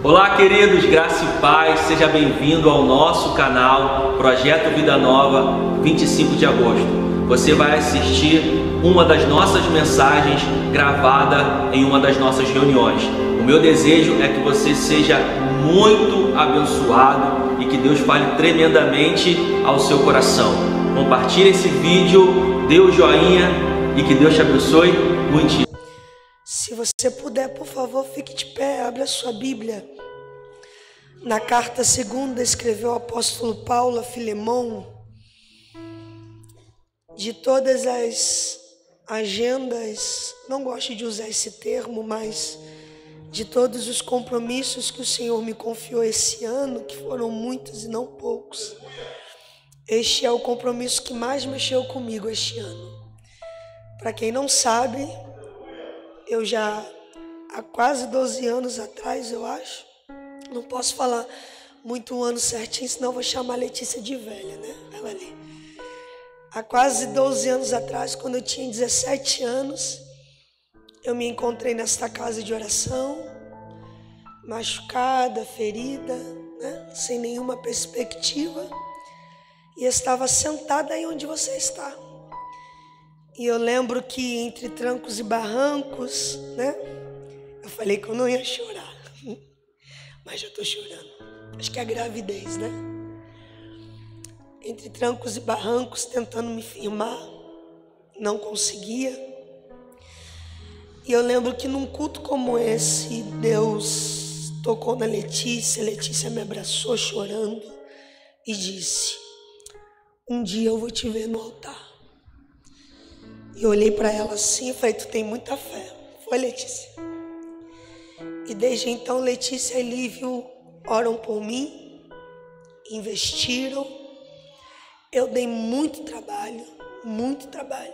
Olá, queridos, graça e paz, seja bem-vindo ao nosso canal Projeto Vida Nova, 25 de agosto. Você vai assistir uma das nossas mensagens gravada em uma das nossas reuniões. O meu desejo é que você seja muito abençoado e que Deus fale tremendamente ao seu coração. Compartilhe esse vídeo, dê o joinha e que Deus te abençoe muitíssimo. Se você puder, por favor, fique de pé, abra a sua Bíblia. Na carta segunda escreveu o apóstolo Paulo a Filemão. De todas as agendas, não gosto de usar esse termo, mas de todos os compromissos que o Senhor me confiou esse ano, que foram muitos e não poucos, este é o compromisso que mais mexeu comigo este ano. Para quem não sabe, eu já há quase 12 anos atrás, eu acho, não posso falar muito um ano certinho, senão vou chamar a Letícia de velha, né? Ela ali. Há quase 12 anos atrás, quando eu tinha 17 anos, eu me encontrei nesta casa de oração, machucada, ferida, né? Sem nenhuma perspectiva, e estava sentada aí onde você está. E eu lembro que entre trancos e barrancos, né? Eu falei que eu não ia chorar, mas já estou chorando. Acho que é a gravidez, né? Entre trancos e barrancos, tentando me firmar, não conseguia. E eu lembro que num culto como esse, Deus tocou na Letícia. Letícia me abraçou chorando e disse: um dia eu vou te ver no altar. E eu olhei para ela assim e falei: tu tem muita fé. Foi, Letícia. E desde então, Letícia e Lívio oram por mim, investiram. Eu dei muito trabalho, muito trabalho.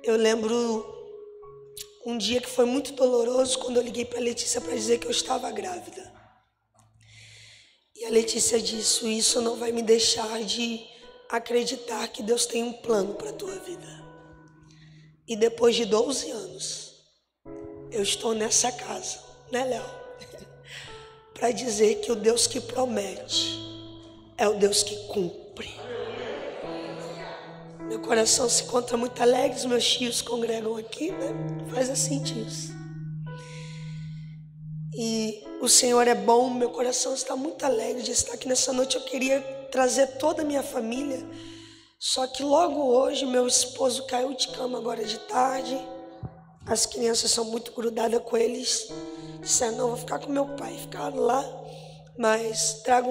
Eu lembro um dia que foi muito doloroso, quando eu liguei para a Letícia para dizer que eu estava grávida. E a Letícia disse: isso não vai me deixar de acreditar que Deus tem um plano para a tua vida. E depois de 12 anos, eu estou nessa casa, né, Léo? Para dizer que o Deus que promete é o Deus que cumpre. Meu coração se encontra muito alegre, os meus tios congregam aqui, né? Faz assim, tios. E o Senhor é bom, meu coração está muito alegre de estar aqui nessa noite. Eu queria trazer toda a minha família, só que logo hoje meu esposo caiu de cama agora de tarde. As crianças são muito grudadas com eles. Disseram: não, vou ficar com meu pai. Ficaram lá, mas trago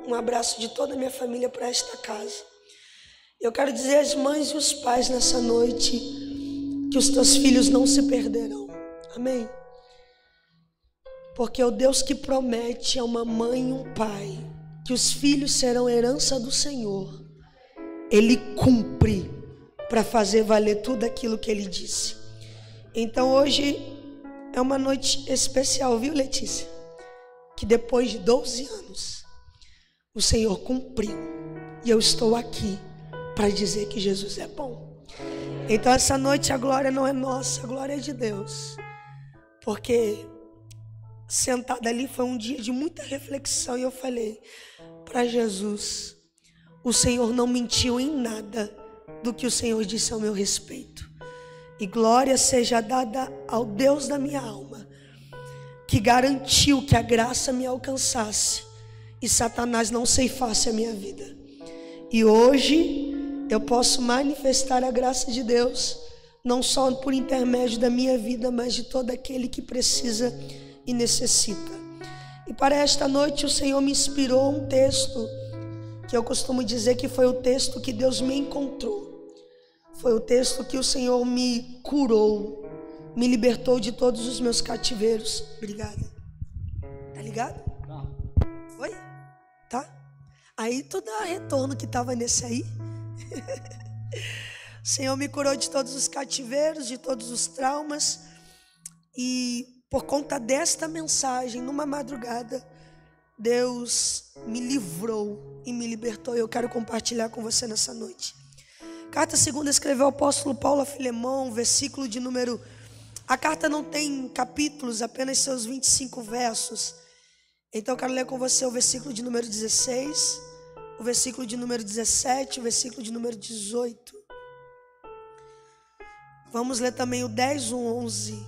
um abraço de toda a minha família para esta casa. Eu quero dizer às mães e os pais nessa noite que os teus filhos não se perderão. Amém? Porque o Deus que promete é uma mãe e um pai, que os filhos serão herança do Senhor. Ele cumpre para fazer valer tudo aquilo que Ele disse. Então hoje é uma noite especial, viu, Letícia? Que depois de 12 anos, o Senhor cumpriu. E eu estou aqui para dizer que Jesus é bom. Então essa noite a glória não é nossa, a glória é de Deus. Porque sentada ali foi um dia de muita reflexão. E eu falei para Jesus: o Senhor não mentiu em nada do que o Senhor disse ao meu respeito. E glória seja dada ao Deus da minha alma, que garantiu que a graça me alcançasse e Satanás não ceifasse a minha vida. E hoje eu posso manifestar a graça de Deus, não só por intermédio da minha vida, mas de todo aquele que precisa e necessita. E para esta noite o Senhor me inspirou um texto que eu costumo dizer que foi o texto que Deus me encontrou. Foi o texto que o Senhor me curou, me libertou de todos os meus cativeiros. Obrigada. Tá ligado? Não. Oi? Tá? Aí tu dá retorno que tava nesse aí. O Senhor me curou de todos os cativeiros, de todos os traumas. E por conta desta mensagem, numa madrugada, Deus me livrou e me libertou. Eu quero compartilhar com você nessa noite. Carta segunda escreveu o apóstolo Paulo a Filemão, versículo de número A carta não tem capítulos, apenas seus 25 versos. Então eu quero ler com você o versículo de número 16, o versículo de número 17, o versículo de número 18. Vamos ler também o 10, o 11.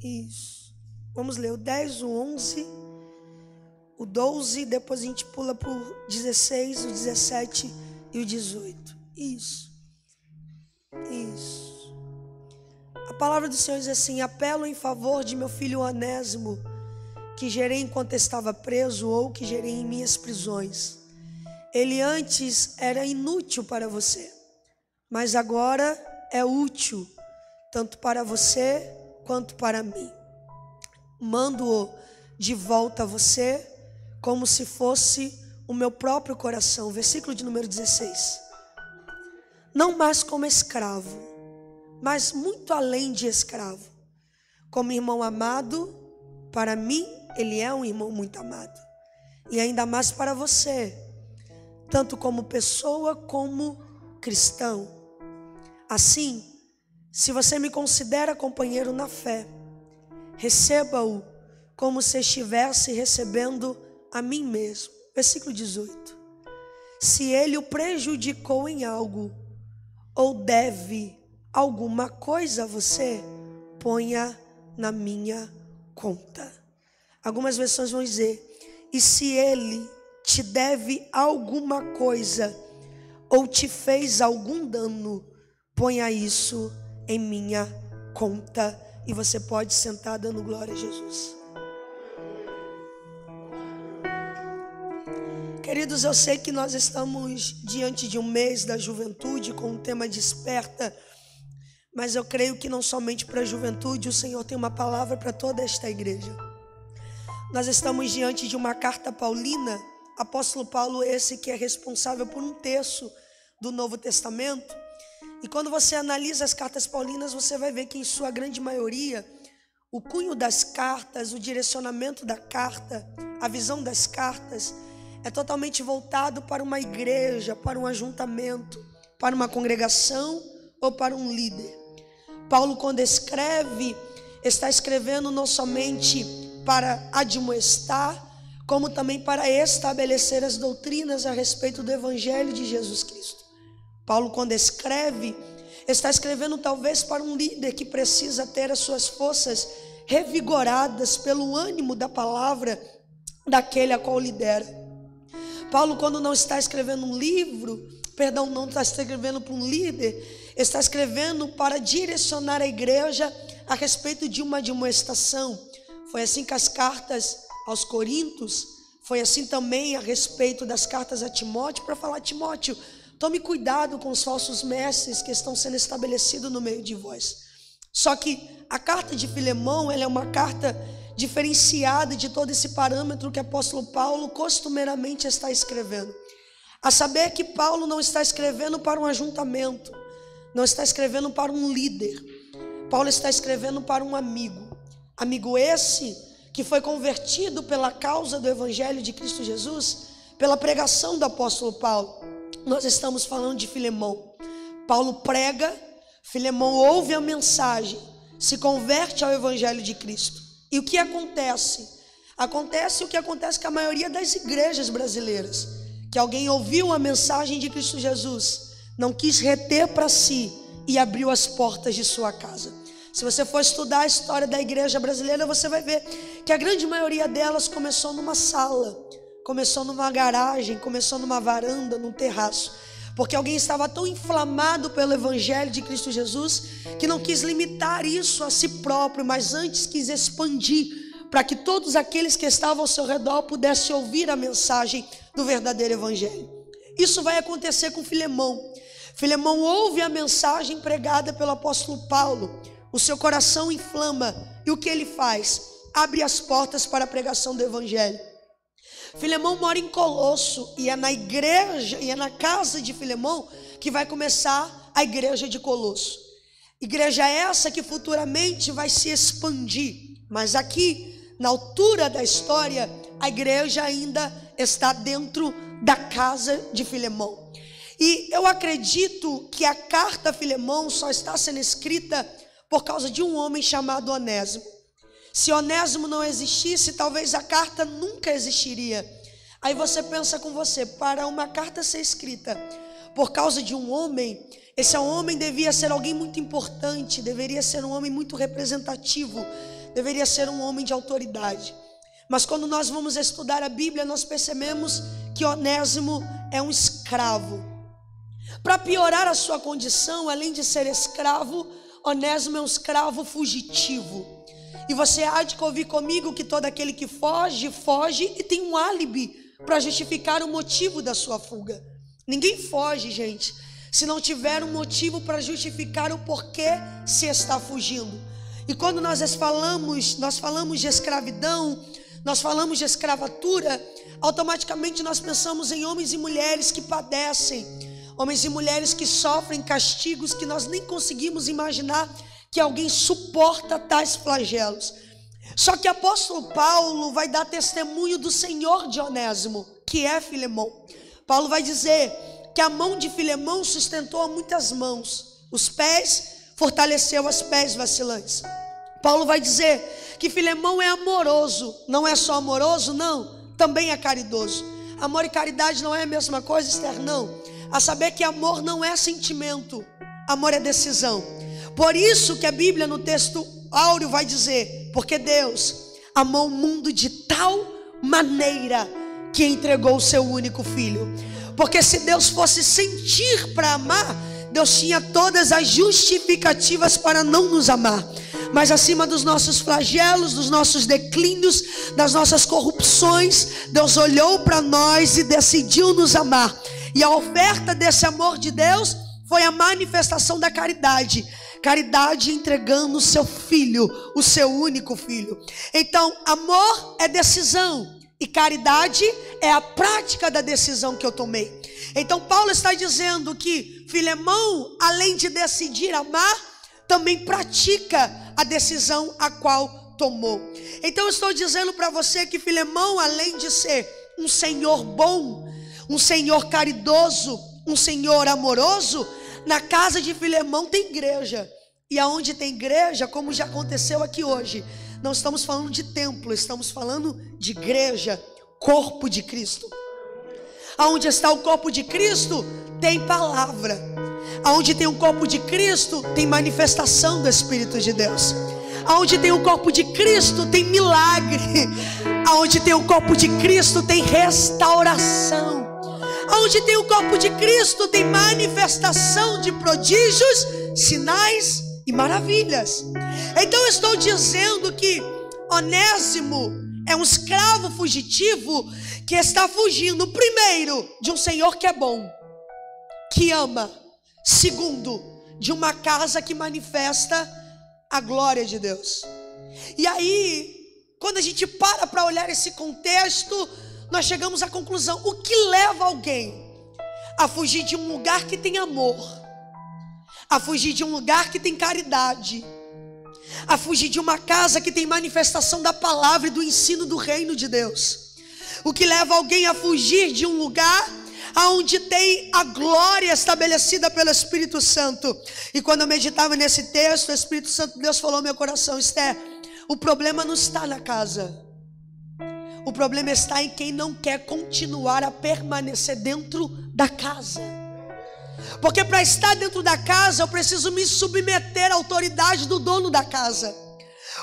Isso. Vamos ler o 10, o 11, o 12, depois a gente pula para o 16, o 17 e o 18. Isso. Isso. A palavra do Senhor diz assim: apelo em favor de meu filho Onésimo, que gerei enquanto estava preso ou que gerei em minhas prisões. Ele antes era inútil para você, mas agora é útil, tanto para você quanto para mim. Mando-o de volta a você, como se fosse o meu próprio coração. Versículo de número 16. Não mais como escravo, mas muito além de escravo. Como irmão amado, para mim, ele é um irmão muito amado. E ainda mais para você, tanto como pessoa como cristão. Assim, se você me considera companheiro na fé, receba-o como se estivesse recebendo a mim mesmo. Versículo 18. Se ele o prejudicou em algo, ou deve alguma coisa a você, ponha na minha conta. Algumas versões vão dizer: e se ele te deve alguma coisa, ou te fez algum dano, ponha isso em minha conta. E você pode sentar dando glória a Jesus. Queridos, eu sei que nós estamos diante de um mês da juventude com o tema Desperta, mas eu creio que não somente para a juventude, o Senhor tem uma palavra para toda esta igreja. Nós estamos diante de uma carta paulina, apóstolo Paulo esse que é responsável por um terço do Novo Testamento. E quando você analisa as cartas paulinas, você vai ver que em sua grande maioria, o cunho das cartas, o direcionamento da carta, a visão das cartas, é totalmente voltado para uma igreja, para um ajuntamento, para uma congregação ou para um líder. Paulo, quando escreve, está escrevendo não somente para admoestar, como também para estabelecer as doutrinas a respeito do Evangelho de Jesus Cristo. Paulo, quando escreve, está escrevendo talvez para um líder que precisa ter as suas forças revigoradas pelo ânimo da palavra daquele a qual lidera. Paulo, quando não está escrevendo um livro, não está escrevendo para um líder, está escrevendo para direcionar a igreja a respeito de uma admoestação. Foi assim que as cartas aos Coríntios, foi assim também a respeito das cartas a Timóteo, para falar: Timóteo, tome cuidado com os falsos mestres que estão sendo estabelecidos no meio de vós. Só que a carta de Filemão, ela é uma carta diferenciada de todo esse parâmetro que o apóstolo Paulo costumeiramente está escrevendo. A saber que Paulo não está escrevendo para um ajuntamento, não está escrevendo para um líder. Paulo está escrevendo para um amigo. Amigo esse que foi convertido pela causa do Evangelho de Cristo Jesus, pela pregação do apóstolo Paulo. Nós estamos falando de Filemão. Paulo prega, Filemão ouve a mensagem, se converte ao Evangelho de Cristo. E o que acontece? Acontece o que acontece com a maioria das igrejas brasileiras, que alguém ouviu a mensagem de Cristo Jesus, não quis reter para si e abriu as portas de sua casa. Se você for estudar a história da igreja brasileira, você vai ver que a grande maioria delas começou numa sala, começou numa garagem, começou numa varanda, num terraço, porque alguém estava tão inflamado pelo Evangelho de Cristo Jesus que não quis limitar isso a si próprio, mas antes quis expandir para que todos aqueles que estavam ao seu redor pudessem ouvir a mensagem do verdadeiro Evangelho. Isso vai acontecer com Filemão. Filemão ouve a mensagem pregada pelo apóstolo Paulo, o seu coração inflama, e o que ele faz? Abre as portas para a pregação do Evangelho. Filemão mora em Colosso, e é na igreja, e é na casa de Filemão que vai começar a igreja de Colosso. Igreja essa que futuramente vai se expandir, mas aqui, na altura da história, a igreja ainda está dentro da casa de Filemão. E eu acredito que a carta a Filemão só está sendo escrita por causa de um homem chamado Onésimo. Se Onésimo não existisse, talvez a carta nunca existiria. Aí você pensa com você, para uma carta ser escrita por causa de um homem, esse homem devia ser alguém muito importante, deveria ser um homem muito representativo, deveria ser um homem de autoridade. Mas quando nós vamos estudar a Bíblia, nós percebemos que Onésimo é um escravo. Para piorar a sua condição, além de ser escravo, Onésimo é um escravo fugitivo. E você há de ouvir comigo que todo aquele que foge, foge e tem um álibi para justificar o motivo da sua fuga. Ninguém foge, gente, se não tiver um motivo para justificar o porquê se está fugindo. E quando nós falamos de escravidão, nós falamos de escravatura, automaticamente nós pensamos em homens e mulheres que padecem, homens e mulheres que sofrem castigos que nós nem conseguimos imaginar que alguém suporta tais flagelos. Só que o apóstolo Paulo vai dar testemunho do Senhor de Onésimo, que é Filemão. Paulo vai dizer que a mão de Filemão sustentou a muitas mãos, os pés fortaleceu as pés vacilantes. Paulo vai dizer que Filemão é amoroso, não é só amoroso, não, também é caridoso. Amor e caridade não é a mesma coisa, Esther? Não. A saber que amor não é sentimento, amor é decisão. Por isso que a Bíblia no texto áureo vai dizer, porque Deus amou o mundo de tal maneira que entregou o seu único filho. Porque se Deus fosse sentir para amar, Deus tinha todas as justificativas para não nos amar. Mas acima dos nossos flagelos, dos nossos declínios, das nossas corrupções, Deus olhou para nós e decidiu nos amar. E a oferta desse amor de Deus foi a manifestação da caridade. Caridade entregando o seu filho, o seu único filho. Então, amor é decisão e caridade é a prática da decisão que eu tomei. Então, Paulo está dizendo que Filemão, além de decidir amar, também pratica a decisão a qual tomou. Então, eu estou dizendo para você que Filemão, além de ser um senhor bom, um senhor caridoso, um senhor amoroso, na casa de Filemão tem igreja. E aonde tem igreja, como já aconteceu aqui hoje, não estamos falando de templo, estamos falando de igreja, corpo de Cristo. Aonde está o corpo de Cristo, tem palavra. Aonde tem o corpo de Cristo, tem manifestação do Espírito de Deus. Aonde tem o corpo de Cristo, tem milagre. Aonde tem o corpo de Cristo, tem restauração. Aonde tem o corpo de Cristo, tem manifestação de prodígios, sinais e maravilhas. Então eu estou dizendo que Onésimo é um escravo fugitivo que está fugindo, primeiro, de um Senhor que é bom, que ama. Segundo, de uma casa que manifesta a glória de Deus. E aí, quando a gente para olhar esse contexto, nós chegamos à conclusão: o que leva alguém a fugir de um lugar que tem amor, a fugir de um lugar que tem caridade, a fugir de uma casa que tem manifestação da palavra e do ensino do reino de Deus? O que leva alguém a fugir de um lugar onde tem a glória estabelecida pelo Espírito Santo? E quando eu meditava nesse texto, o Espírito Santo de Deus falou ao meu coração: Esther, o problema não está na casa, o problema está em quem não quer continuar a permanecer dentro da casa. Porque para estar dentro da casa eu preciso me submeter à autoridade do dono da casa.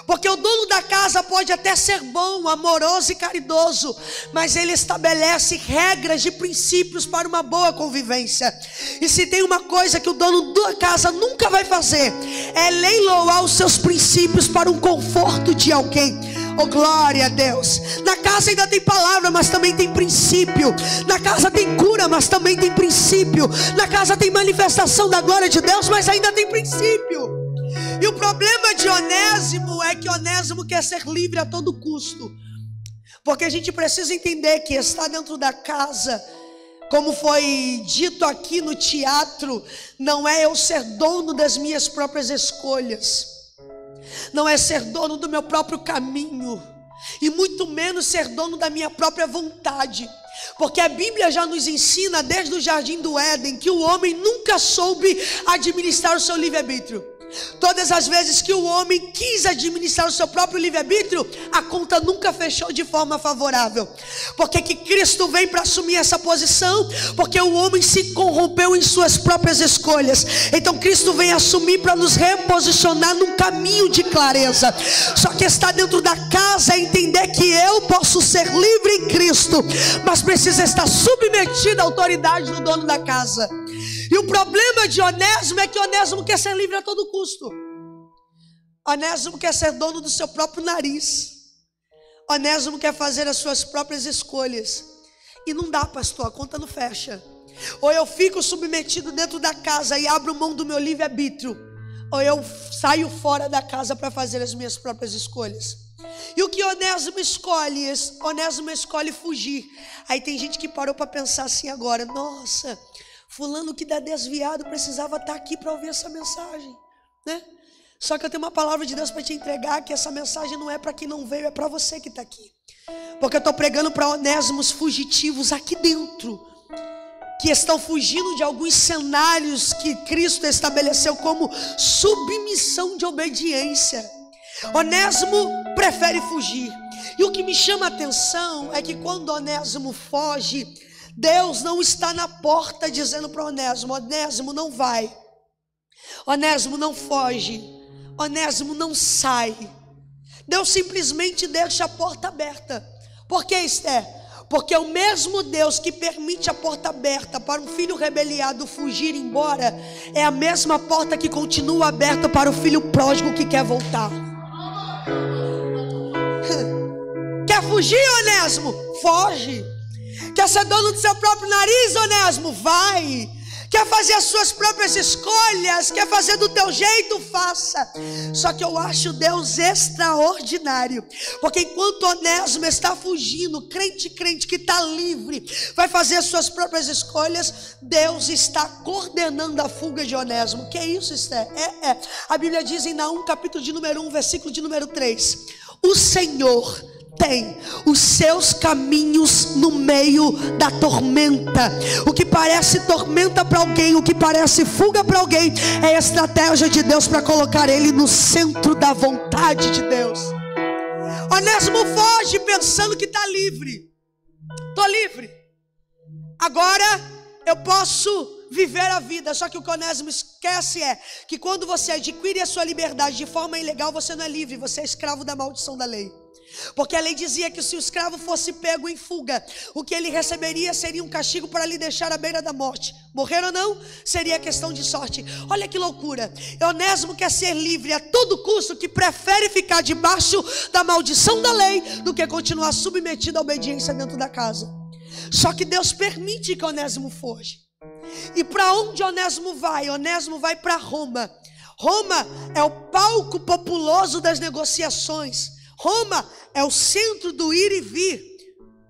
Porque o dono da casa pode até ser bom, amoroso e caridoso, mas ele estabelece regras e princípios para uma boa convivência. E se tem uma coisa que o dono da casa nunca vai fazer, é leiloar os seus princípios para um conforto de alguém. Oh, glória a Deus. Na casa ainda tem palavra, mas também tem princípio. Na casa tem cura, mas também tem princípio. Na casa tem manifestação da glória de Deus, mas ainda tem princípio. E o problema de Onésimo é que Onésimo quer ser livre a todo custo. Porque a gente precisa entender que estar dentro da casa, como foi dito aqui no teatro, não é eu ser dono das minhas próprias escolhas, não é ser dono do meu próprio caminho, e muito menos ser dono da minha própria vontade. Porque a Bíblia já nos ensina desde o jardim do Éden que o homem nunca soube administrar o seu livre-arbítrio. Todas as vezes que o homem quis administrar o seu próprio livre-arbítrio, a conta nunca fechou de forma favorável. Porque que Cristo vem para assumir essa posição? Porque o homem se corrompeu em suas próprias escolhas. Então Cristo vem assumir para nos reposicionar num caminho de clareza. Só que está dentro da casa é entender que eu posso ser livre em Cristo, mas precisa estar submetido à autoridade do dono da casa. E o problema de Onésimo é que Onésimo quer ser livre a todo custo. Onésimo quer ser dono do seu próprio nariz. Onésimo quer fazer as suas próprias escolhas. E não dá, pastor, a conta não fecha. Ou eu fico submetido dentro da casa e abro mão do meu livre-arbítrio, ou eu saio fora da casa para fazer as minhas próprias escolhas. E o que Onésimo escolhe? Onésimo escolhe fugir. Aí tem gente que parou para pensar assim agora: nossa, fulano que dá desviado precisava estar aqui para ouvir essa mensagem, né? Só que eu tenho uma palavra de Deus para te entregar, que essa mensagem não é para quem não veio, é para você que está aqui. Porque eu estou pregando para Onésimos fugitivos aqui dentro, que estão fugindo de alguns cenários que Cristo estabeleceu como submissão de obediência. Onésimo prefere fugir. E o que me chama a atenção é que quando Onésimo foge, Deus não está na porta dizendo para Onésimo: Onésimo, não vai. Onésimo, não foge. Onésimo, não sai. Deus simplesmente deixa a porta aberta. Por que, Esther? Porque o mesmo Deus que permite a porta aberta para um filho rebeliado fugir embora, é a mesma porta que continua aberta para o filho pródigo que quer voltar. Quer fugir, Onésimo? Foge. Quer ser dono do seu próprio nariz, Onésimo? Vai. Quer fazer as suas próprias escolhas? Quer fazer do teu jeito? Faça. Só que eu acho Deus extraordinário, porque enquanto Onésimo está fugindo, crente que está livre, vai fazer as suas próprias escolhas, Deus está coordenando a fuga de Onésimo. Que é isso, Esther? A Bíblia diz em Naum, capítulo de número 1, versículo de número 3: o Senhor tem os seus caminhos no meio da tormenta. O que parece tormenta para alguém, o que parece fuga para alguém, é a estratégia de Deus para colocar ele no centro da vontade de Deus. Onésimo foge pensando que está livre. Estou livre, agora eu posso viver a vida. Só que o que Onésimo esquece é que quando você adquire a sua liberdade de forma ilegal, você não é livre, você é escravo da maldição da lei. Porque a lei dizia que se o escravo fosse pego em fuga, o que ele receberia seria um castigo para lhe deixar à beira da morte. Morrer ou não, seria questão de sorte. Olha que loucura. Onésimo quer ser livre a todo custo, que prefere ficar debaixo da maldição da lei do que continuar submetido à obediência dentro da casa. Só que Deus permite que Onésimo foge. E para onde Onésimo vai? Onésimo vai para Roma. Roma é o palco populoso das negociações. Roma é o centro do ir e vir.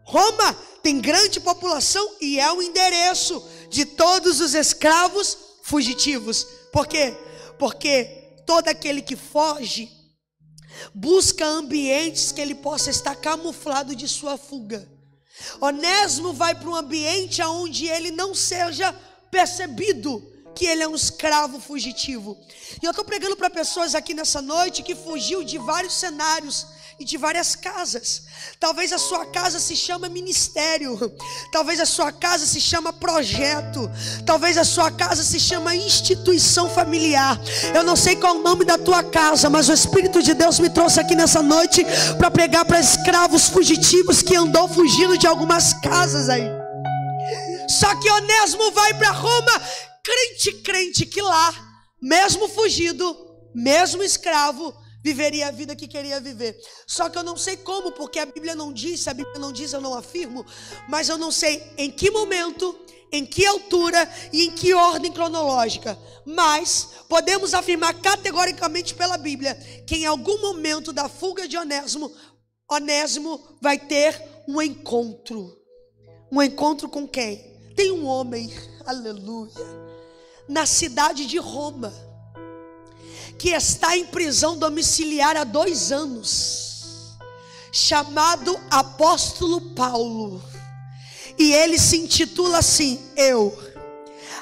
Roma tem grande população e é o endereço de todos os escravos fugitivos. Por quê? Porque todo aquele que foge busca ambientes que ele possa estar camuflado de sua fuga. Onésimo vai para um ambiente onde ele não seja percebido que ele é um escravo fugitivo. E eu estou pregando para pessoas aqui nessa noite que fugiu de vários cenários e de várias casas. Talvez a sua casa se chama ministério, talvez a sua casa se chama projeto, talvez a sua casa se chama instituição familiar. Eu não sei qual é o nome da tua casa, mas o Espírito de Deus me trouxe aqui nessa noite para pregar para escravos fugitivos que andou fugindo de algumas casas aí. Só que Onésimo vai para Roma, crente que lá, mesmo fugido, mesmo escravo, viveria a vida que queria viver. Só que eu não sei como, porque a Bíblia não diz, se a Bíblia não diz, eu não afirmo, mas eu não sei em que momento, em que altura e em que ordem cronológica. Mas podemos afirmar categoricamente pela Bíblia que em algum momento da fuga de Onésimo, Onésimo vai ter um encontro. Um encontro com quem? Tem um homem, aleluia, na cidade de Roma, que está em prisão domiciliar há 2 anos, chamado apóstolo Paulo. E ele se intitula assim: eu,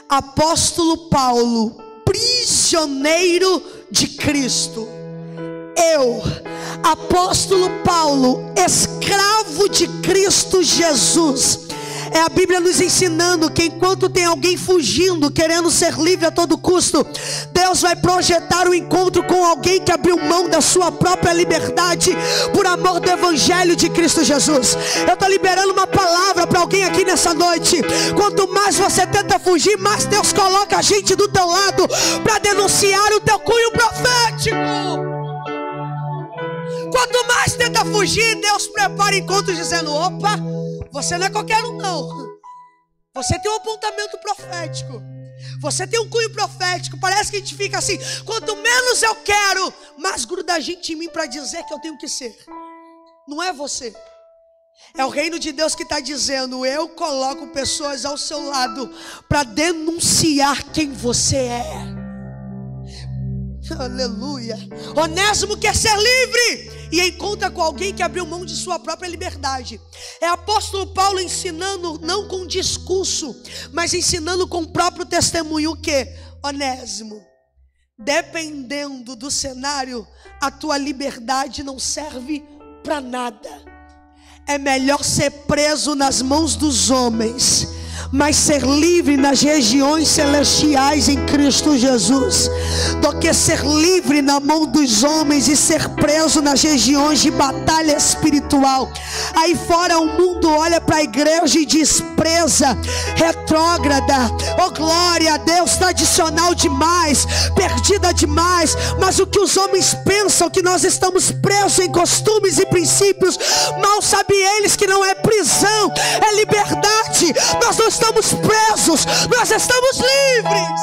apóstolo Paulo, prisioneiro de Cristo. Eu, apóstolo Paulo, escravo de Cristo Jesus. É a Bíblia nos ensinando que enquanto tem alguém fugindo, querendo ser livre a todo custo, Deus vai projetar o encontro com alguém que abriu mão da sua própria liberdade por amor do Evangelho de Cristo Jesus. Eu estou liberando uma palavra para alguém aqui nessa noite. Quanto mais você tenta fugir, mais Deus coloca a gente do teu lado para denunciar o teu cunho profético. Quanto mais tenta fugir, Deus prepara encontros dizendo: opa, você não é qualquer um não. Você tem um apontamento profético. Você tem um cunho profético. Parece que a gente fica assim: quanto menos eu quero, mais gruda a gente em mim para dizer que eu tenho que ser. Não é você. É o reino de Deus que está dizendo: eu coloco pessoas ao seu lado para denunciar quem você é. Aleluia. Onésimo quer ser livre e encontra com alguém que abriu mão de sua própria liberdade. É apóstolo Paulo ensinando, não com discurso, mas ensinando com o próprio testemunho, o que? Onésimo, dependendo do cenário, a tua liberdade não serve para nada. É melhor ser preso nas mãos dos homens, mas ser livre nas regiões celestiais em Cristo Jesus, do que ser livre na mão dos homens e ser preso nas regiões de batalha espiritual. Aí fora o mundo olha para a igreja e despreza, retrógrada, oh glória a Deus, tradicional demais, perdida demais. Mas o que os homens pensam, que nós estamos presos em costumes e princípios, mal sabem eles que não é prisão, é liberdade. Nós não estamos presos, nós estamos livres.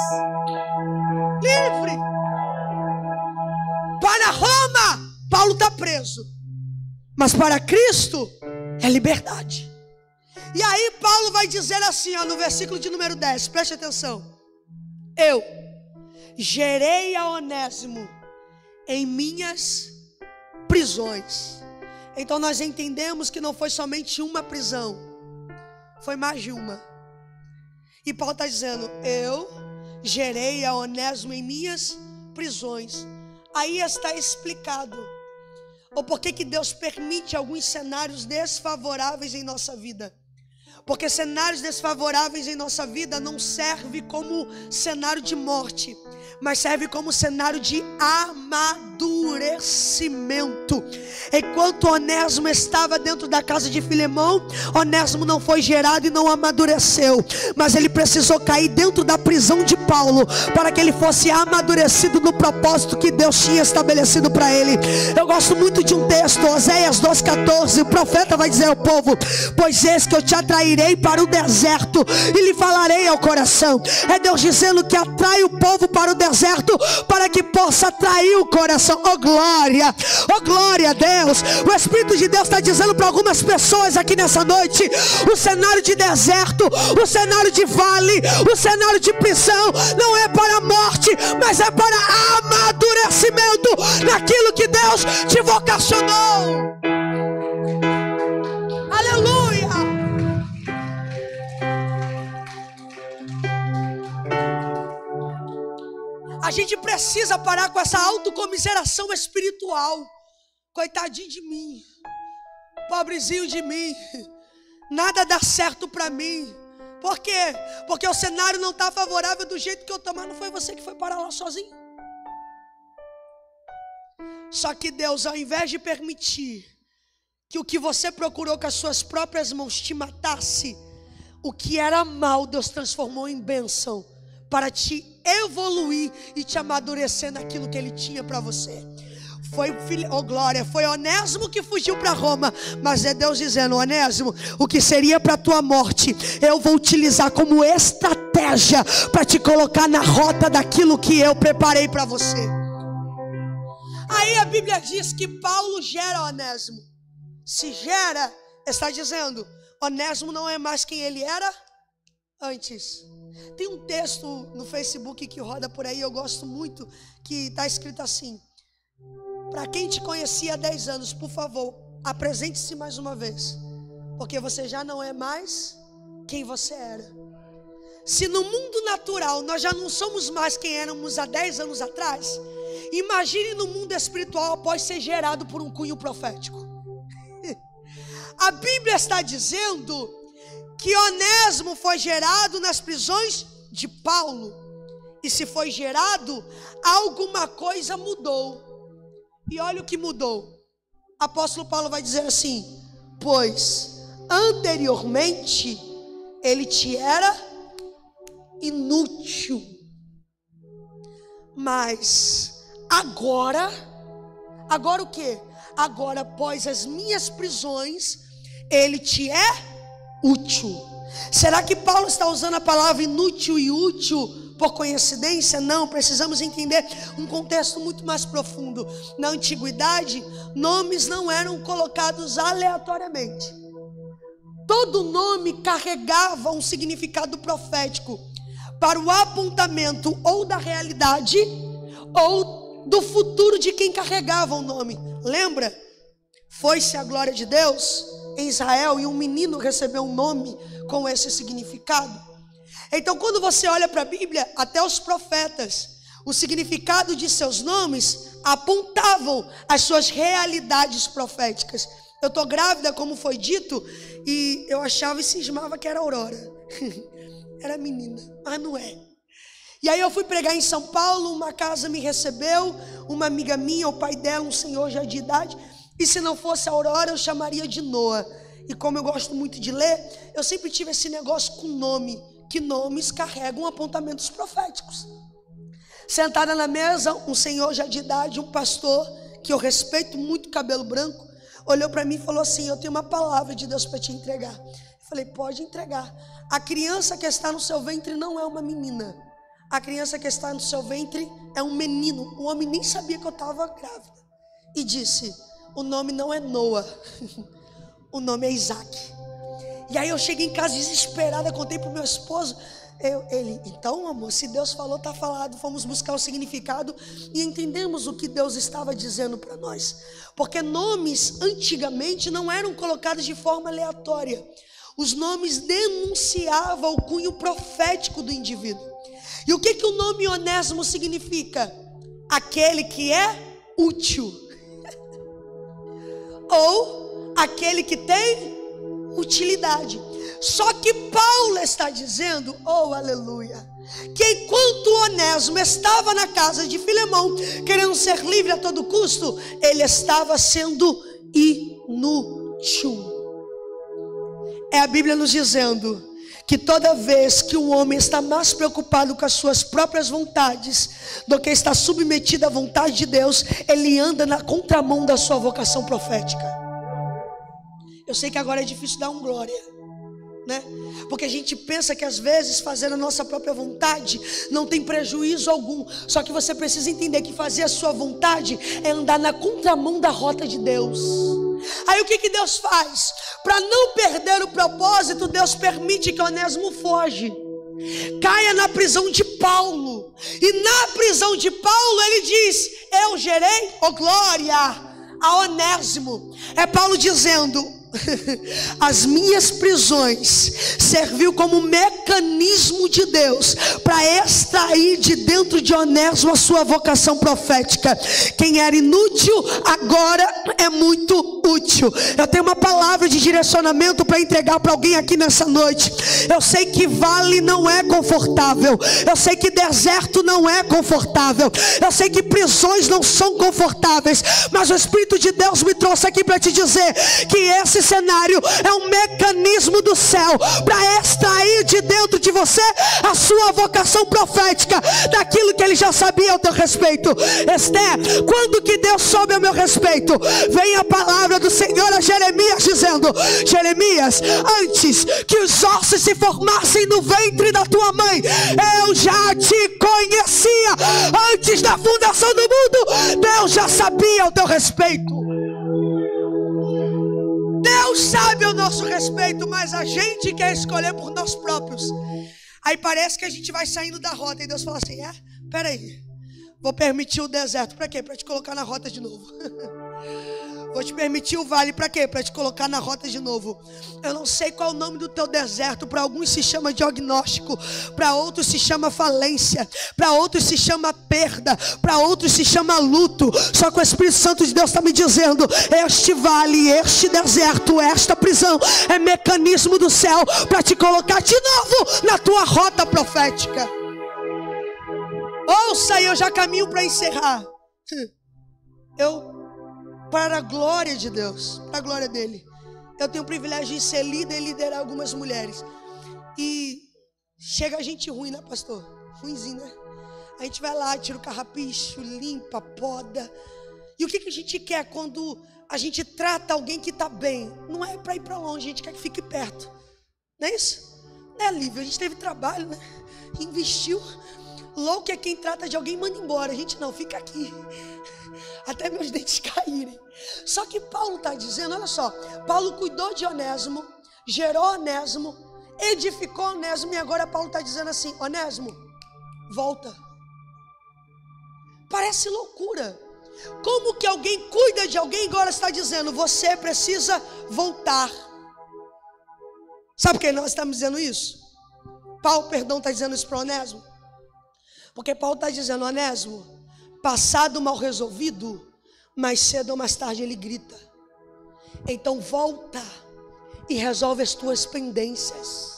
Livre. Para Roma, Paulo está preso, mas para Cristo é liberdade. E aí Paulo vai dizer assim, ó, no versículo de número 10, preste atenção: eu gerei a Onésimo em minhas prisões. Então nós entendemos que não foi somente uma prisão, foi mais de uma. E Paulo está dizendo: eu gerei a Onésimo em minhas prisões. Aí está explicado o porquê que Deus permite alguns cenários desfavoráveis em nossa vida. Porque cenários desfavoráveis em nossa vida não serve como cenário de morte, mas serve como cenário de amadurecimento. Enquanto Onésimo estava dentro da casa de Filemão, Onésimo não foi gerado e não amadureceu, mas ele precisou cair dentro da prisão de Paulo para que ele fosse amadurecido no propósito que Deus tinha estabelecido para ele. Eu gosto muito de um texto, Oséias 2,14. O profeta vai dizer ao povo: pois eis que eu te atrairei para o deserto e lhe falarei ao coração. É Deus dizendo que atrai o povo para o deserto para que possa atrair o coração. Oh glória a Deus. O Espírito de Deus está dizendo para algumas pessoas aqui nessa noite: o cenário de deserto, o cenário de vale, o cenário de prisão não é para a morte, mas é para amadurecimento naquilo que Deus te vocacionou. Aleluia. A gente precisa parar com essa autocomiseração espiritual. Coitadinho de mim, pobrezinho de mim, nada dá certo para mim. Por quê? Porque o cenário não está favorável do jeito que eu estou. Mas não foi você que foi parar lá sozinho? Só que Deus, ao invés de permitir que o que você procurou com as suas próprias mãos te matasse, o que era mal, Deus transformou em bênção para te evoluir e te amadurecer naquilo que Ele tinha para você. Foi Onésimo que fugiu para Roma, mas é Deus dizendo: Onésimo, o que seria para a tua morte, eu vou utilizar como estratégia para te colocar na rota daquilo que eu preparei para você. Aí a Bíblia diz que Paulo gera Onésimo. Se gera, está dizendo: Onésimo não é mais quem ele era antes. Tem um texto no Facebook que roda por aí, eu gosto muito, que está escrito assim: para quem te conhecia há 10 anos, por favor, apresente-se mais uma vez, porque você já não é mais quem você era. Se no mundo natural nós já não somos mais quem éramos há 10 anos atrás, Imagine no mundo espiritual após ser gerado por um cunho profético. A Bíblia está dizendo que Onésimo foi gerado nas prisões de Paulo. E se foi gerado, alguma coisa mudou. E olha o que mudou. Apóstolo Paulo vai dizer assim: pois anteriormente ele te era inútil, mas agora o que? Agora, após as minhas prisões, ele te é útil. Será que Paulo está usando a palavra inútil e útil por coincidência? Não, precisamos entender um contexto muito mais profundo. Na antiguidade, nomes não eram colocados aleatoriamente. Todo nome carregava um significado profético para o apontamento ou da realidade ou do futuro de quem carregava o nome. Lembra? Foi-se a glória de Deus em Israel e um menino recebeu um nome com esse significado. Então, quando você olha para a Bíblia, até os profetas, o significado de seus nomes apontavam as suas realidades proféticas. Eu estou grávida, como foi dito, e eu achava e cismava que era Aurora. Era menina, mas não é. E aí eu fui pregar em São Paulo, uma casa me recebeu, uma amiga minha, o pai dela, um senhor já de idade, e se não fosse Aurora, eu chamaria de Noah. E como eu gosto muito de ler, eu sempre tive esse negócio com nome, que nomes carregam apontamentos proféticos. Sentada na mesa, um senhor já de idade, um pastor, que eu respeito muito, cabelo branco, olhou para mim e falou assim: eu tenho uma palavra de Deus para te entregar. Eu falei: pode entregar. A criança que está no seu ventre não é uma menina. A criança que está no seu ventre é um menino. O homem nem sabia que eu estava grávida. E disse: o nome não é Noah, o nome é Isaac. E aí eu cheguei em casa desesperada, contei para o meu esposo. Ele: então, amor, se Deus falou, está falado. Fomos buscar o significado e entendemos o que Deus estava dizendo para nós. Porque nomes antigamente não eram colocados de forma aleatória. Os nomes denunciavam o cunho profético do indivíduo. E o que o nome Onésimo significa? Aquele que é útil. Ou aquele que tem utilidade. Só que Paulo está dizendo, oh aleluia, que enquanto Onésimo estava na casa de Filemão, querendo ser livre a todo custo, ele estava sendo inútil. É a Bíblia nos dizendo que toda vez que um homem está mais preocupado com as suas próprias vontades do que está submetido à vontade de Deus, ele anda na contramão da sua vocação profética. Eu sei que agora é difícil dar um glória, né? Porque a gente pensa que às vezes fazer a nossa própria vontade não tem prejuízo algum. Só que você precisa entender que fazer a sua vontade é andar na contramão da rota de Deus. Aí o que Deus faz? Para não perder o propósito, Deus permite que Onésimo foge, caia na prisão de Paulo. E na prisão de Paulo ele diz: eu gerei, oh glória, a Onésimo. É Paulo dizendo: as minhas prisões serviu como mecanismo de Deus para extrair de dentro de Onésimo a sua vocação profética. Quem era inútil agora é muito útil. Eu tenho uma palavra de direcionamento para entregar para alguém aqui nessa noite. Eu sei que vale não é confortável, eu sei que deserto não é confortável, eu sei que prisões não são confortáveis, mas o Espírito de Deus me trouxe aqui para te dizer que esse cenário é um mecanismo do céu para extrair de dentro de você a sua vocação profética, daquilo que ele já sabia ao teu respeito. Esther, quando que Deus soube ao meu respeito? Vem a palavra do Senhor a Jeremias dizendo: Jeremias, antes que os ossos se formassem no ventre da tua mãe, eu já te conhecia. Antes da fundação do mundo, Deus já sabia ao teu respeito. Deus sabe o nosso respeito, mas a gente quer escolher por nós próprios. Aí parece que a gente vai saindo da rota e Deus fala assim: peraí, vou permitir o deserto. Para quê? Para te colocar na rota de novo. Vou te permitir o vale para quê? Para te colocar na rota de novo. Eu não sei qual é o nome do teu deserto. Para alguns se chama diagnóstico, para outros se chama falência, para outros se chama perda, para outros se chama luto. Só que o Espírito Santo de Deus está me dizendo: este vale, este deserto, esta prisão é mecanismo do céu para te colocar de novo na tua rota profética. Ouça, eu já caminho para encerrar. Para a glória de Deus, para a glória dele, eu tenho o privilégio de ser líder e liderar algumas mulheres. E chega gente ruim, né, pastor? Ruimzinho, né? A gente vai lá, tira o carrapicho, limpa, poda. E o que a gente quer quando a gente trata alguém que está bem? Não é para ir para longe, a gente quer que fique perto. Não é isso? Não é alívio, a gente teve trabalho, né? Investiu. Louco é quem trata de alguém e manda embora. A gente não, fica aqui até meus dentes caírem. Só que Paulo está dizendo, olha só, Paulo cuidou de Onésimo, gerou Onésimo, edificou Onésimo, e agora Paulo está dizendo assim: Onésimo, volta. Parece loucura. Como que alguém cuida de alguém e agora está dizendo: você precisa voltar? Sabe por que nós estamos dizendo isso? Paulo, está dizendo isso para Onésimo, porque Paulo está dizendo: Onésimo, passado mal resolvido, mais cedo ou mais tarde ele grita. Então volta e resolve as tuas pendências.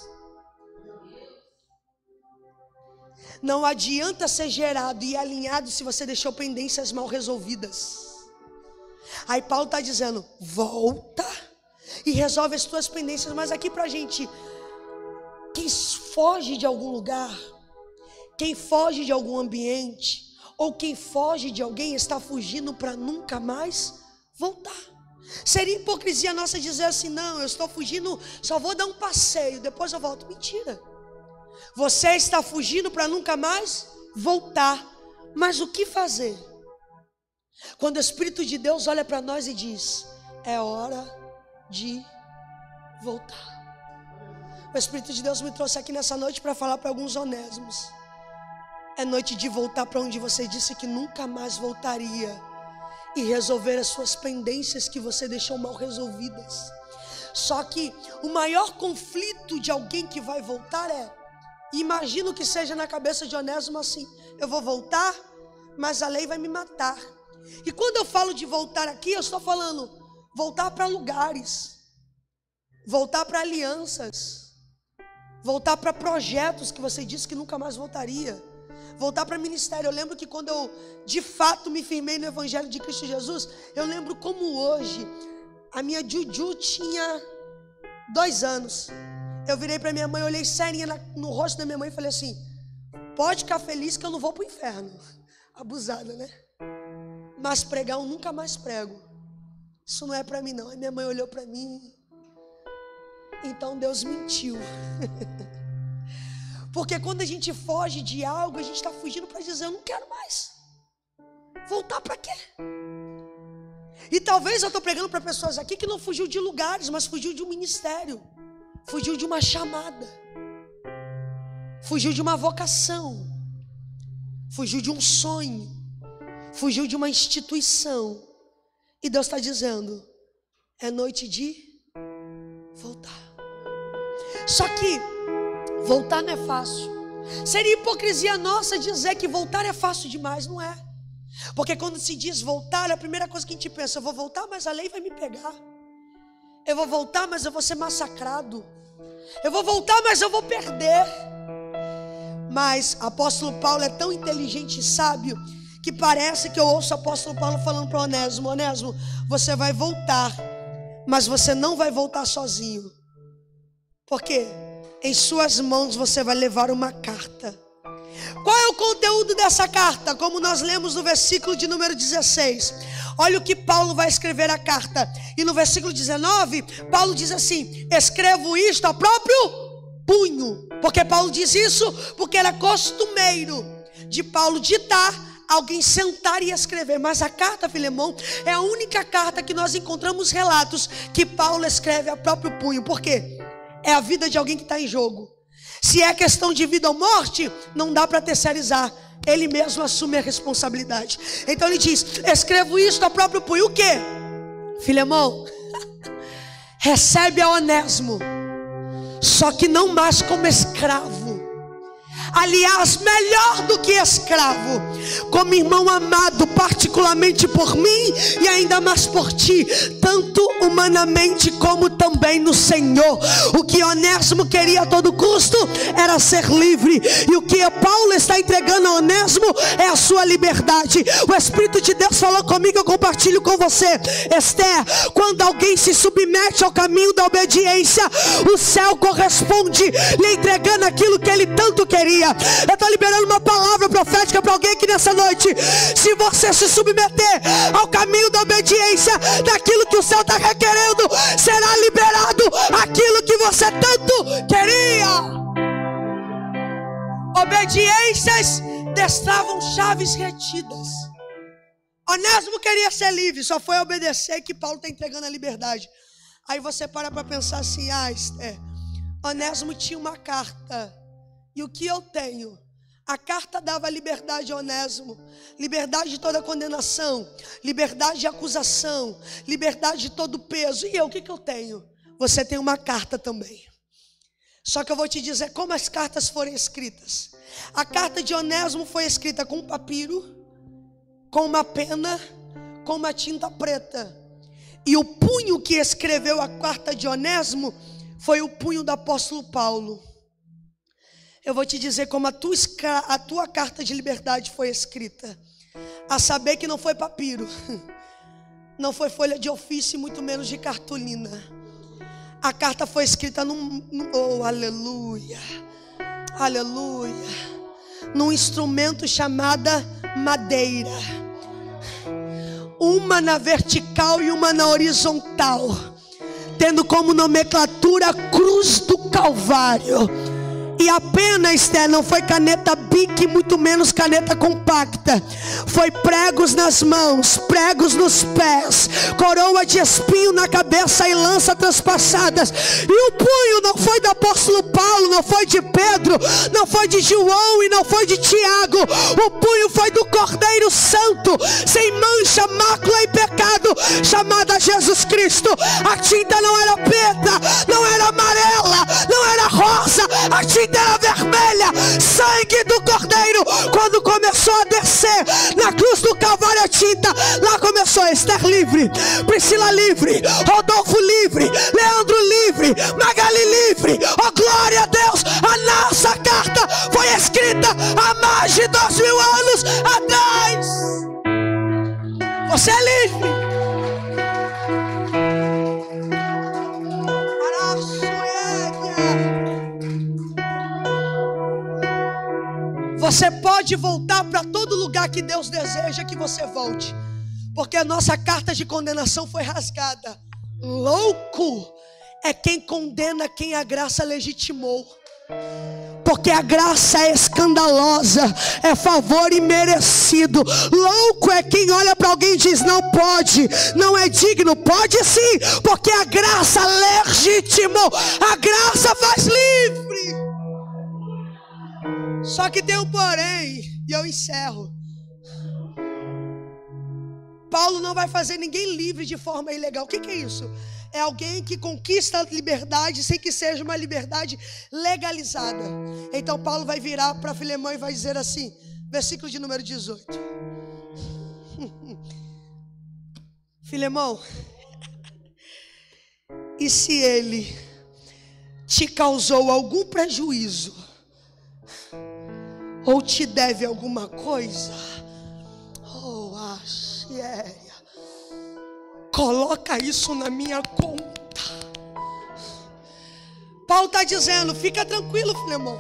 Não adianta ser gerado e alinhado se você deixou pendências mal resolvidas. Aí Paulo está dizendo: volta e resolve as tuas pendências. Mas aqui pra gente, quem foge de algum lugar, quem foge de algum ambiente, ou quem foge de alguém, está fugindo para nunca mais voltar. Seria hipocrisia nossa dizer assim: não, eu estou fugindo, só vou dar um passeio, depois eu volto. Mentira. Você está fugindo para nunca mais voltar. Mas o que fazer? Quando o Espírito de Deus olha para nós e diz: é hora de voltar. O Espírito de Deus me trouxe aqui nessa noite para falar para alguns onésimos. É noite de voltar para onde você disse que nunca mais voltaria e resolver as suas pendências que você deixou mal resolvidas. Só que o maior conflito de alguém que vai voltar imagino que seja na cabeça de Onésimo assim: eu vou voltar, mas a lei vai me matar. E quando eu falo de voltar aqui, eu estou falando voltar para lugares, voltar para alianças, voltar para projetos que você disse que nunca mais voltaria, voltar para ministério. Eu lembro que quando eu de fato me firmei no Evangelho de Cristo Jesus, eu lembro como hoje, a minha Juju tinha 2 anos. Eu virei para minha mãe, olhei serinha no rosto da minha mãe e falei assim: pode ficar feliz que eu não vou para o inferno. Abusada, né? Mas pregar eu nunca mais prego. Isso não é para mim não. Aí minha mãe olhou para mim. Então Deus mentiu. Porque quando a gente foge de algo, a gente está fugindo para dizer: eu não quero mais. Voltar para quê? E talvez eu estou pregando para pessoas aqui que não fugiu de lugares, mas fugiu de um ministério, fugiu de uma chamada, fugiu de uma vocação, fugiu de um sonho, fugiu de uma instituição. E Deus está dizendo: é noite de voltar. Só que voltar não é fácil. Seria hipocrisia nossa dizer que voltar é fácil demais. Não é. Porque quando se diz voltar, a primeira coisa que a gente pensa: eu vou voltar, mas a lei vai me pegar. Eu vou voltar, mas eu vou ser massacrado. Eu vou voltar, mas eu vou perder. Mas apóstolo Paulo é tão inteligente e sábio que parece que eu ouço o apóstolo Paulo falando para Onésimo: Onésimo, você vai voltar, mas você não vai voltar sozinho. Por quê? Em suas mãos você vai levar uma carta. Qual é o conteúdo dessa carta? Como nós lemos no versículo de número 16. Olha o que Paulo vai escrever a carta. E no versículo 19, Paulo diz assim: escrevo isto a próprio punho. Porque Paulo diz isso? Porque era costumeiro de Paulo ditar, alguém sentar e escrever. Mas a carta, Filemão, é a única carta que nós encontramos relatos que Paulo escreve a próprio punho. Por quê? É a vida de alguém que está em jogo. Se é questão de vida ou morte, não dá para terceirizar. Ele mesmo assume a responsabilidade. Então ele diz: escrevo isto a próprio punho. O quê? Filemão, recebe a Onésimo, só que não mais como escravo. Aliás, melhor do que escravo, como irmão amado, particularmente por mim e ainda mais por ti, tanto humanamente como também no Senhor. O que Onésimo queria a todo custo era ser livre, e o que Paulo está entregando a Onésimo é a sua liberdade. O Espírito de Deus falou comigo, eu compartilho com você. Esther, quando alguém se submete ao caminho da obediência, o céu corresponde, lhe entregando aquilo que ele tanto queria. Eu estou liberando uma palavra profética para alguém aqui nessa noite. Se você se submeter ao caminho da obediência, daquilo que o céu está requerendo, será liberado aquilo que você tanto queria. Obediências destravam chaves retidas. Onésimo queria ser livre, só foi obedecer que Paulo está entregando a liberdade. Aí você para pensar assim: Esther, Onésimo tinha uma carta, e o que eu tenho? A carta dava liberdade a Onésimo, liberdade de toda condenação, liberdade de acusação, liberdade de todo peso. E eu, o que eu tenho? Você tem uma carta também. Só que eu vou te dizer como as cartas foram escritas. A carta de Onésimo foi escrita com papiro, com uma pena, com uma tinta preta. E o punho que escreveu a carta de Onésimo foi o punho do apóstolo Paulo. Eu vou te dizer como a tua carta de liberdade foi escrita. A saber que não foi papiro, não foi folha de ofício, muito menos de cartolina. A carta foi escrita aleluia, num instrumento chamado madeira. Uma na vertical e uma na horizontal, tendo como nomenclatura cruz do Calvário. E a pena, Esther, não foi caneta Bic, muito menos caneta compacta. Foi pregos nas mãos, pregos nos pés, coroa de espinho na cabeça e lança transpassadas. E o punho não foi do apóstolo Paulo, não foi de Pedro, não foi de João e não foi de Tiago. O punho foi do Cordeiro Santo, sem mancha, mácula e pecado, chamado Jesus Cristo. A tinta não era preta, não era amarela, não era rosa, a tinta era vermelha, sangue do Cordeiro. Quando começou a descer na cruz do Calvário a tinta, lá começou Esther livre, Priscila livre, Rodolfo livre, Leandro livre, Magali livre. Oh, glória a Deus, a nossa carta foi escrita há mais de 2000 anos atrás. Você é livre. Você pode voltar para todo lugar que Deus deseja que você volte, porque a nossa carta de condenação foi rasgada. Louco é quem condena quem a graça legitimou, porque a graça é escandalosa, é favor imerecido. Louco é quem olha para alguém e diz: não pode, não é digno. Pode sim, porque a graça legitimou, a graça faz livre. Só que tem um porém, e eu encerro. Paulo não vai fazer ninguém livre de forma ilegal. O que é isso? É alguém que conquista a liberdade sem que seja uma liberdade legalizada. Então Paulo vai virar para Filemão e vai dizer assim, versículo de número 18. Filemão, e se ele te causou algum prejuízo, ou te deve alguma coisa, coloca isso na minha conta. Paulo está dizendo: fica tranquilo, Filemão,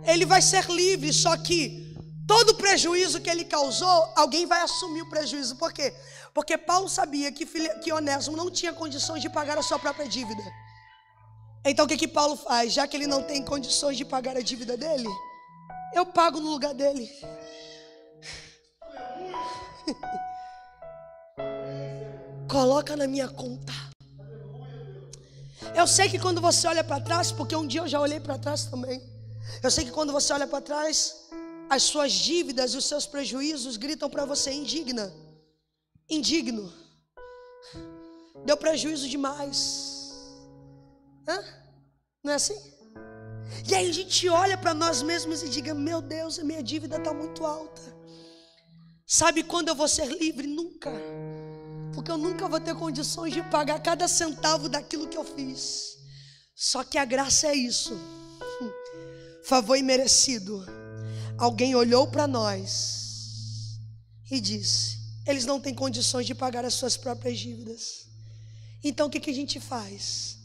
ele vai ser livre, só que todo prejuízo que ele causou, alguém vai assumir o prejuízo. Por quê? Porque Paulo sabia que Onésimo não tinha condições de pagar a sua própria dívida. Então o que Paulo faz? Já que ele não tem condições de pagar a dívida dele, eu pago no lugar dele. Coloca na minha conta. Eu sei que quando você olha para trás, porque um dia eu já olhei para trás também, eu sei que quando você olha para trás, as suas dívidas e os seus prejuízos gritam para você: indigna, indigno. deu prejuízo demais. Não é assim? E aí a gente olha para nós mesmos e diga: meu Deus, a minha dívida está muito alta. Sabe quando eu vou ser livre? Nunca. Porque eu nunca vou ter condições de pagar cada centavo daquilo que eu fiz. Só que a graça é isso, favor imerecido. Alguém olhou para nós e disse: eles não têm condições de pagar as suas próprias dívidas. Então o que a gente faz?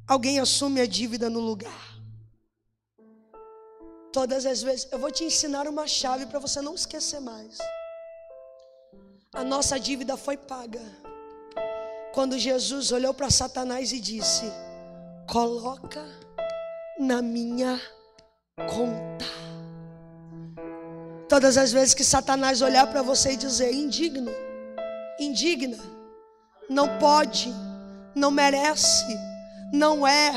Alguém assume a dívida no lugar. Todas as vezes, eu vou te ensinar uma chave para você não esquecer mais. A nossa dívida foi paga quando Jesus olhou para Satanás e disse: coloca na minha conta. Todas as vezes que Satanás olhar para você e dizer: indigno, indigna, não pode, não merece, não é,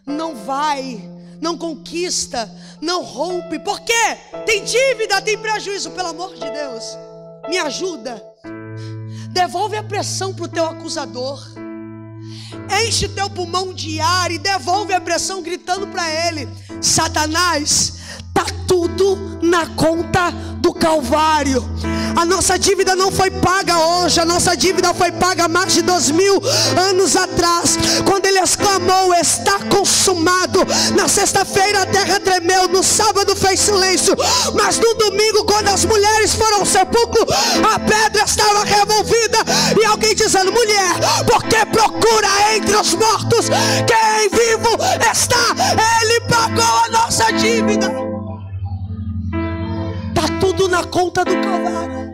não vai, não conquista, não rompe. Por quê? Tem dívida, tem prejuízo. Pelo amor de Deus, me ajuda. Devolve a pressão para o teu acusador. Enche teu pulmão de ar e devolve a pressão gritando para ele: Satanás, tá tudo na conta do Calvário. A nossa dívida não foi paga hoje, a nossa dívida foi paga há mais de 2000 anos atrás, quando ele exclamou: está consumado. Na sexta-feira a terra tremeu, no sábado fez silêncio, mas no domingo, quando as mulheres foram ao sepulcro, a pedra estava revolvida, e alguém dizendo: mulher, por que procura entre os mortos quem vivo está? Ele pagou a nossa dívida. Está tudo na conta do Calvário.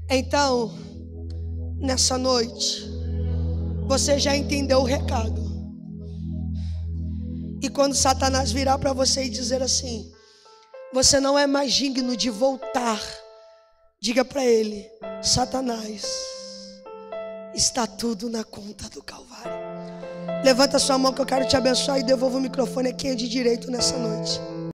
Então, nessa noite, você já entendeu o recado. E quando Satanás virar para você e dizer assim: você não é mais digno de voltar, diga para ele: Satanás, está tudo na conta do Calvário. Levanta sua mão que eu quero te abençoar e devolva o microfone a quem é de direito nessa noite.